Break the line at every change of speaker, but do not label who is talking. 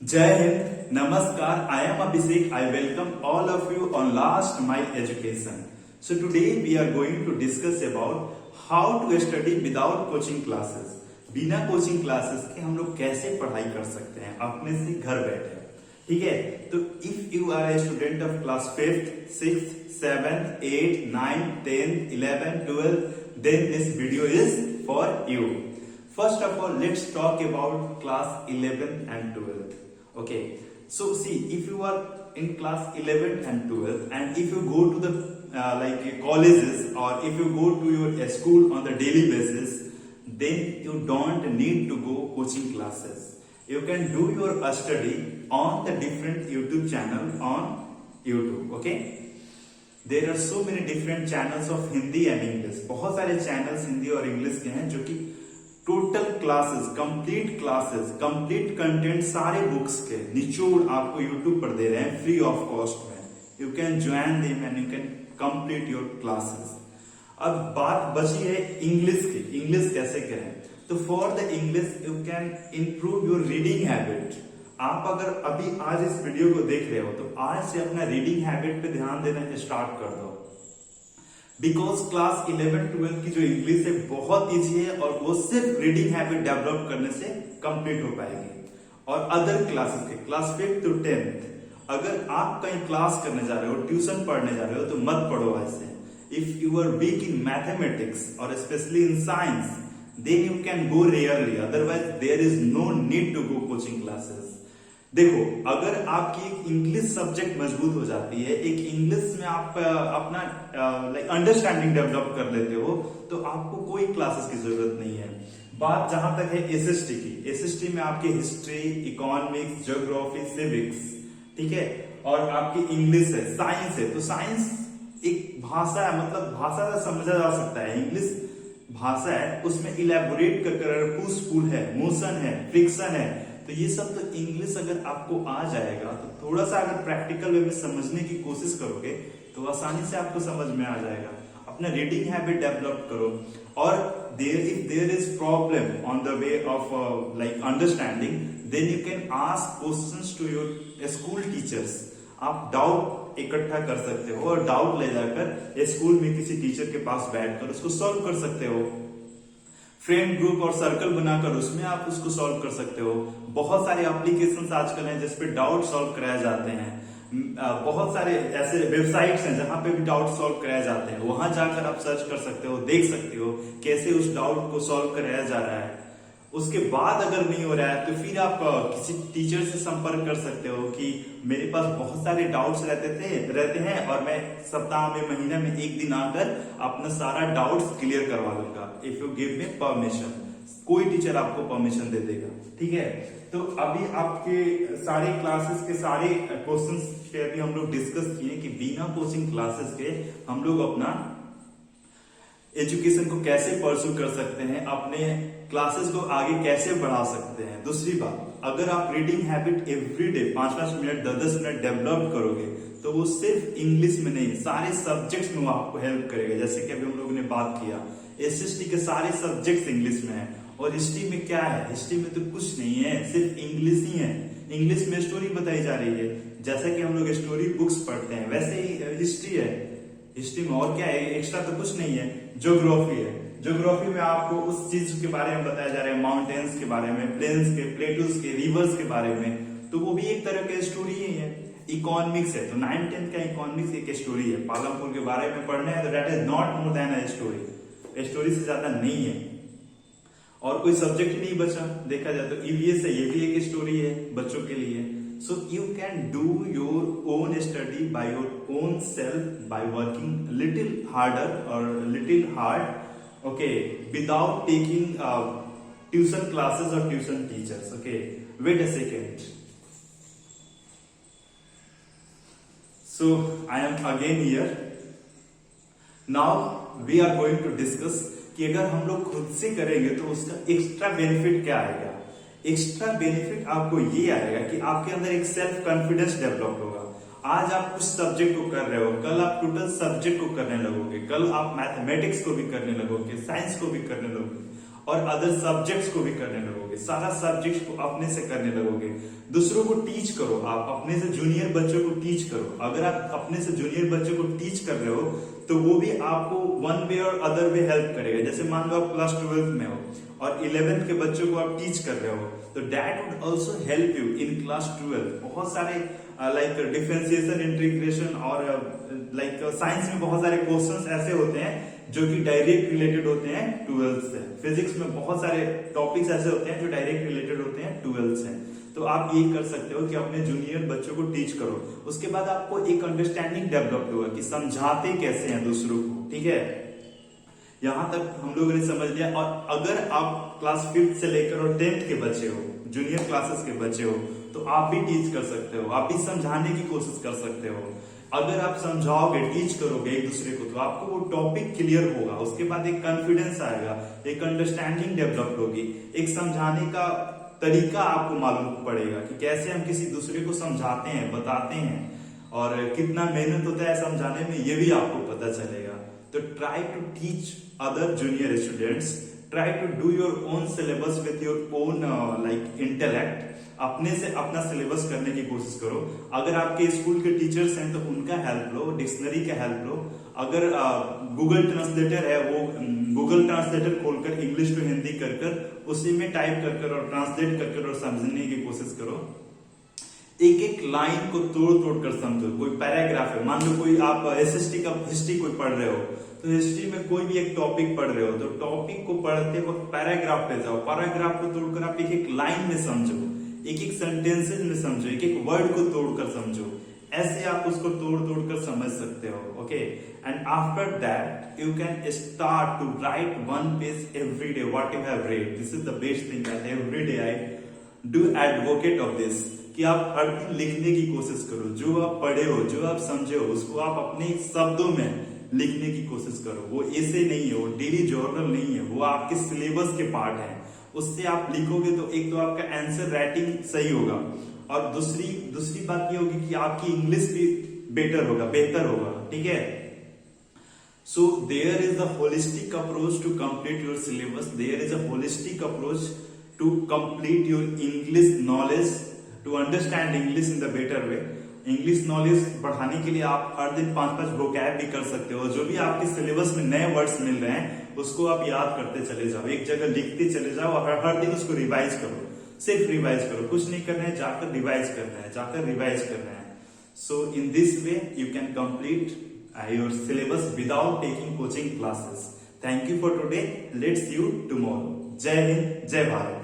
Jai Hind, Namaskar. I am Abhishek. I welcome all of you on Last Mile Education. So today we are going to discuss about how to study without coaching classes. बिना coaching classes के हम लोग कैसे पढ़ाई कर सकते हैं अपने से घर बैठे। ठीक है, तो if you are a student of class 5th, 6th, 7th, 8th, 9th, 10th, 11th, 12th, then this video is for you. First of all, let's talk about class 11th and 12th. Okay, so see, if you are in class 11th and 12th, and if you go to the colleges, or if you go to your school on the daily basis, then you don't need to go coaching classes. You can do your study on the different YouTube channel on YouTube. Okay, there are so many different channels of Hindi and English. बहुत सारे channels Hindi और English के हैं जो कि total classes, complete content सारे books के निचोड़ आपको यूट्यूब पर दे रहे हैं फ्री ऑफ कॉस्ट में. You can join them and you can complete your classes. अब बात बची है इंग्लिश की. इंग्लिश कैसे करें? तो for the English you can improve your reading habit. आप अगर अभी आज इस वीडियो को देख रहे हो तो आज से अपना रीडिंग हैबिट पे ध्यान देना स्टार्ट कर दो. बिकॉज क्लास 11-12 की जो इंग्लिश है बहुत इजी है और वो सिर्फ रीडिंग हैबिट डेवलप करने से कंप्लीट हो पाएगी. और अदर क्लासेस के क्लास 5th to 10th अगर आप कहीं क्लास करने जा रहे हो, ट्यूशन पढ़ने जा रहे हो तो मत पढ़ो ऐसे. If you are weak in mathematics और specially in science then you can go rarely, otherwise there is no need to go coaching classes. देखो, अगर आपकी एक इंग्लिश सब्जेक्ट मजबूत हो जाती है, एक इंग्लिश में आप अपना अंडरस्टैंडिंग डेवलप कर लेते हो, तो आपको कोई क्लासेस की जरूरत नहीं है. बात जहां तक है एसएसटी की, एसएसटी में आपकी हिस्ट्री, इकोनॉमिक्स, ज्योग्राफी, सिविक्स, ठीक है, और आपकी इंग्लिश है, साइंस है. तो साइंस एक भाषा है, मतलब भाषा से समझा जा सकता है. इंग्लिश भाषा है, उसमें इलेबोरेट कर पुश पुल है, मोशन है, फ्रिक्शन है. तो ये सब तो इंग्लिश अगर आपको आ जाएगा तो थोड़ा सा अगर प्रैक्टिकल वे में समझने की कोशिश करोगे तो आसानी से आपको समझ में आ जाएगा. अपना रीडिंग हैबिट डेवलप करो. और if there is problem on the way of understanding then you can ask questions to your school teachers. आप डाउट इकट्ठा कर सकते हो और डाउट ले जाकर स्कूल में किसी टीचर के पास बैठकर उसको सॉल्व कर सकते हो. फ्रेंड ग्रुप और सर्कल बनाकर उसमें आप उसको सॉल्व कर सकते हो. बहुत सारे एप्लीकेशंस आजकल हैं जिसपे डाउट सॉल्व कराए जाते हैं. बहुत सारे ऐसे वेबसाइट्स हैं जहां पे भी डाउट सॉल्व कराए जाते हैं. वहां जाकर आप सर्च कर सकते हो, देख सकते हो कैसे उस डाउट को सॉल्व कराया जा रहा है. उसके बाद अगर नहीं हो रहा है तो फिर आप किसी टीचर से संपर्क कर सकते हो कि मेरे पास बहुत सारे डाउट्स रहते हैं और मैं सप्ताह में, महीने में एक दिन आकर अपना सारा डाउट्स क्लियर करवा दूंगा. If you give me permission, कोई टीचर आपको परमिशन दे देगा. ठीक है, तो अभी आपके सारे क्लासेस के सारे क्वेश्चंस पे अभी हम लोग डिस्कस किए कि बिना कोचिंग क्लासेस के हम लोग अपना एजुकेशन को कैसे परस्यू कर सकते हैं, अपने क्लासेस को आगे कैसे बढ़ा सकते हैं. दूसरी बात, अगर आप reading habit everyday 5-5 minute, 10-10 minute develop करोगे तो वो सिर्फ इंग्लिश में नहीं, सारे सब्जेक्ट्स में वो आपको हेल्प करेगा. जैसे कि अभी हम लोगों ने बात किया, एसएसटी के सारे सब्जेक्ट्स इंग्लिश में है. और हिस्ट्री में क्या है? हिस्ट्री में तो कुछ नहीं है, सिर्फ इंग्लिश ही है. इंग्लिश में स्टोरी बताई जा रही है. जैसे कि हम लोग स्टोरी बुक्स पढ़ते हैं वैसे ही हिस्ट्री है. हिस्ट्री में और क्या है? एक्स्ट्रा तो कुछ नहीं है. ज्योग्राफी है, ज्योग्राफी में आपको उस चीज के बारे में बताया जा रहा है, माउंटेन्स के बारे में, प्लेन्स के, प्लेटूज के, रिवर्स के बारे में. तो वो भी एक तरह की स्टोरी ही है. इकोनॉमिक्स है तो 9th-10th का इकोनॉमिक्स एक स्टोरी है. पालमपुर के बारे में पढ़ना है तो that is not more than a story. Story से ज्यादा नहीं है. और कोई सब्जेक्ट नहीं बचा देखा जाए तो ईवीएस है, ये भी एक स्टोरी है बच्चों के लिए. So you can do your own study by your own self by working little harder or little hard, okay, without taking tuition classes or tuition teachers. Okay, wait a second. So I am again here. Now we are going to discuss कि अगर हम लोग खुद से करेंगे तो उसका extra benefit क्या आएगा. एक्स्ट्रा बेनिफिट आपको ये आएगा कि आपके अंदर एक सेल्फ कॉन्फिडेंस डेवलप होगा. आज आप कुछ सब्जेक्ट को कर रहे हो, कल आप टोटल सब्जेक्ट को करने लगोगे, कल आप मैथमेटिक्स को भी करने लगोगे, साइंस को भी करने लगोगे. और अदर सब्जेक्ट्स को भी करने लगोगे, सारा सब्जेक्ट्स को अपने से करने लगोगे। दूसरों को टीच करो, आप अपने से जूनियर बच्चों को टीच करो। अगर आप अपने से जूनियर बच्चों को टीच कर रहे हो तो वो भी आपको वन वे और अदर वे हेल्प करेगा। जैसे मान लो आप क्लास 12th में हो और 11th के बच्चों को आप टीच कर रहे हो, तो that would also help you in class 12th। बहुत सारे लाइक डिफरेंशिएशन, इंटीग्रेशन और लाइक साइंस में बहुत सारे क्वेश्चंस ऐसे होते हैं जो कि डायरेक्ट रिलेटेड होते हैं 12th से। फिजिक्स में बहुत सारे टॉपिक्स ऐसे होते हैं जो डायरेक्ट रिलेटेड होते हैं 12th से। तो आप ये कर सकते हो कि अपने जूनियर बच्चों को टीच करो। उसके बाद आपको एक अंडरस्टैंडिंग डेवलप होगा कि समझाते कैसे हैं दूसरों को, ठीक है। यहां तक हम लोगों ने समझ लिया। और अगर आप क्लास 5th से लेकर और 10th के बच्चे हो, जूनियर क्लासेस के बच्चे हो, तो आप भी टीच कर सकते हो, आप भी समझाने की कोशिश कर सकते हो। अगर आप समझाओगे, टीच करोगे एक दूसरे को, तो आपको वो टॉपिक क्लियर होगा। उसके बाद एक कॉन्फिडेंस आएगा, एक अंडरस्टैंडिंग डेवलप होगी, एक समझाने का तरीका आपको मालूम पड़ेगा कि कैसे हम किसी दूसरे को समझाते हैं, बताते हैं, और कितना मेहनत होता है समझाने में, ये भी आपको पता चलेगा। तो try to teach other junior students, try to do your own syllabus with your own like intellect. अपने से अपना सिलेबस करने की कोशिश करो। अगर आपके स्कूल के टीचर्स हैं तो उनका हेल्प लो, डिक्शनरी का हेल्प लो। अगर गूगल ट्रांसलेटर है, वो गूगल ट्रांसलेटर खोलकर इंग्लिश टू हिंदी कर उसी में टाइप कर और ट्रांसलेट कर और समझने की कोशिश करो। एक एक लाइन को तोड़ तोड़ कर समझो। कोई पैराग्राफ है, मान लो कोई आप एसएसटी का हिस्ट्री कोई पढ़ रहे हो, तो हिस्ट्री में कोई भी एक टॉपिक पढ़ रहे हो, तो टॉपिक को पढ़ते वक्त पैराग्राफ पे जाओ, पैराग्राफ को तोड़कर आप एक एक लाइन में समझो, एक एक सेंटेंसेस में समझो, एक एक वर्ड को तोड़कर समझो। ऐसे आप उसको तोड़ तोड़ कर समझ सकते हो। Okay, and after that you can start to write one page every day what you have read. This is the best thing that every day I do advocate of this, कि आप हर दिन लिखने की कोशिश करो। जो आप पढ़े हो, जो आप समझे हो, उसको आप अपने शब्दों में लिखने की कोशिश करो। वो ऐसे नहीं है, वो डेली जर्नल नहीं है, वो आपके सिलेबस के पार्ट है। उससे आप लिखोगे तो एक तो आपका आंसर राइटिंग सही होगा, और दूसरी बात ये होगी कि आपकी इंग्लिश भी बेहतर होगा, ठीक है। So there is a holistic approach to complete your syllabus, there is a holistic approach to complete your English knowledge, to understand English in the better way. English knowledge बढ़ाने के लिए आप हर दिन 5-5 वोकैब भी कर सकते हो। जो भी आपके सिलेबस में नए वर्ड्स मिल रहे हैं उसको आप याद करते चले जाओ, एक जगह लिखते चले जाओ और हर दिन उसको रिवाइज करो। सिर्फ रिवाइज करो, कुछ नहीं करना है, जाकर रिवाइज करना है। So in this way you can complete your syllabus without taking coaching classes. Thank you for today, let's you tomorrow. जय हिंद, जय भारत।